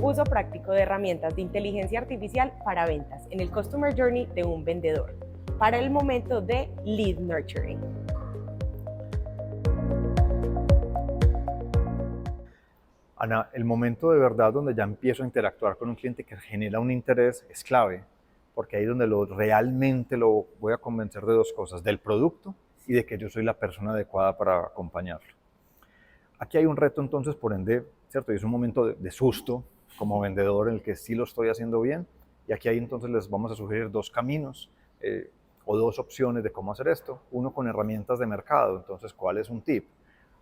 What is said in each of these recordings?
Uso práctico de herramientas de inteligencia artificial para ventas en el Customer Journey de un vendedor, para el momento de Lead Nurturing. Ana, el momento de verdad donde ya empiezo a interactuar con un cliente que genera un interés es clave, porque ahí es donde realmente lo voy a convencer de dos cosas, del producto y de que yo soy la persona adecuada para acompañarlo. Aquí hay un reto entonces, por ende, ¿cierto? Y es un momento de susto como vendedor en el que sí lo estoy haciendo bien, y aquí hay entonces les vamos a sugerir dos caminos o dos opciones de cómo hacer esto. Uno con herramientas de mercado, entonces, ¿cuál es un tip?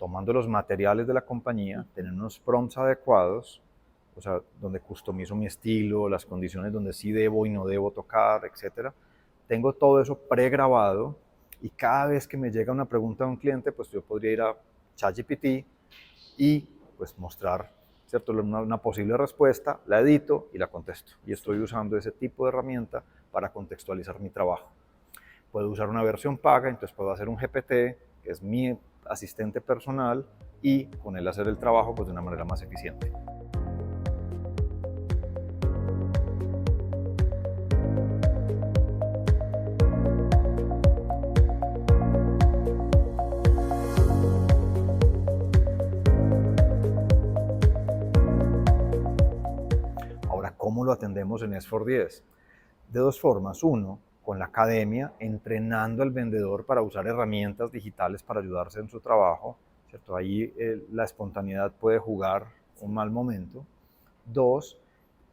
Tomando los materiales de la compañía, tener unos prompts adecuados, o sea, donde customizo mi estilo, las condiciones donde sí debo y no debo tocar, etcétera. Tengo todo eso pregrabado y cada vez que me llega una pregunta de un cliente, pues yo podría ir a ChatGPT y pues mostrar, ¿cierto? Una posible respuesta, la edito y la contesto. Y estoy usando ese tipo de herramienta para contextualizar mi trabajo. Puedo usar una versión paga, entonces puedo hacer un GPT, que es mi asistente personal, y con él hacer el trabajo pues, de una manera más eficiente. Ahora, ¿cómo lo atendemos en S410? De dos formas. Uno, con la academia, entrenando al vendedor para usar herramientas digitales para ayudarse en su trabajo, ¿cierto? Ahí la espontaneidad puede jugar un mal momento. Dos,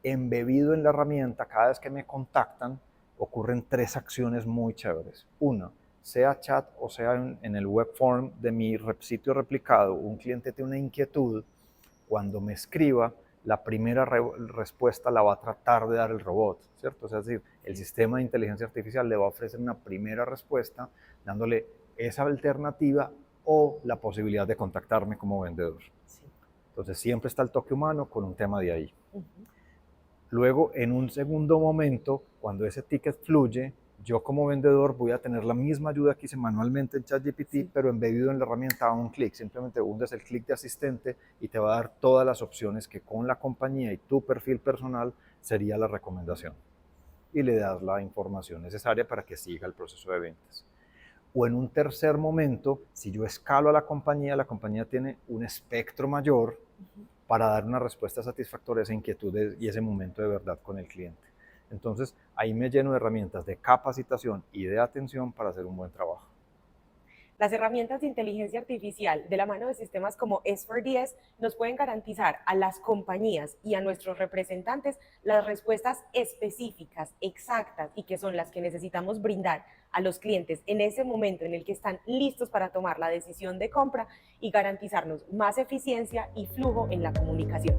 embebido en la herramienta, cada vez que me contactan, ocurren tres acciones muy chéveres. Una, sea chat o sea en el web form de mi sitio replicado, un cliente tiene una inquietud, cuando me escriba, la primera respuesta la va a tratar de dar el robot, ¿cierto? Es decir, el sistema de inteligencia artificial le va a ofrecer una primera respuesta dándole esa alternativa o la posibilidad de contactarme como vendedor. Sí. Entonces siempre está el toque humano con un tema de ahí. Luego, en un segundo momento, cuando ese ticket fluye, yo como vendedor voy a tener la misma ayuda que hice manualmente en ChatGPT, sí, pero embebido en la herramienta a un clic. Simplemente hundes el clic de asistente y te va a dar todas las opciones que con la compañía y tu perfil personal sería la recomendación. Y le das la información necesaria para que siga el proceso de ventas. O en un tercer momento, si yo escalo a la compañía tiene un espectro mayor para dar una respuesta satisfactoria a esa inquietud y ese momento de verdad con el cliente. Entonces, ahí me lleno de herramientas de capacitación y de atención para hacer un buen trabajo. Las herramientas de inteligencia artificial de la mano de sistemas como S4DS nos pueden garantizar a las compañías y a nuestros representantes las respuestas específicas, exactas y que son las que necesitamos brindar a los clientes en ese momento en el que están listos para tomar la decisión de compra y garantizarnos más eficiencia y flujo en la comunicación.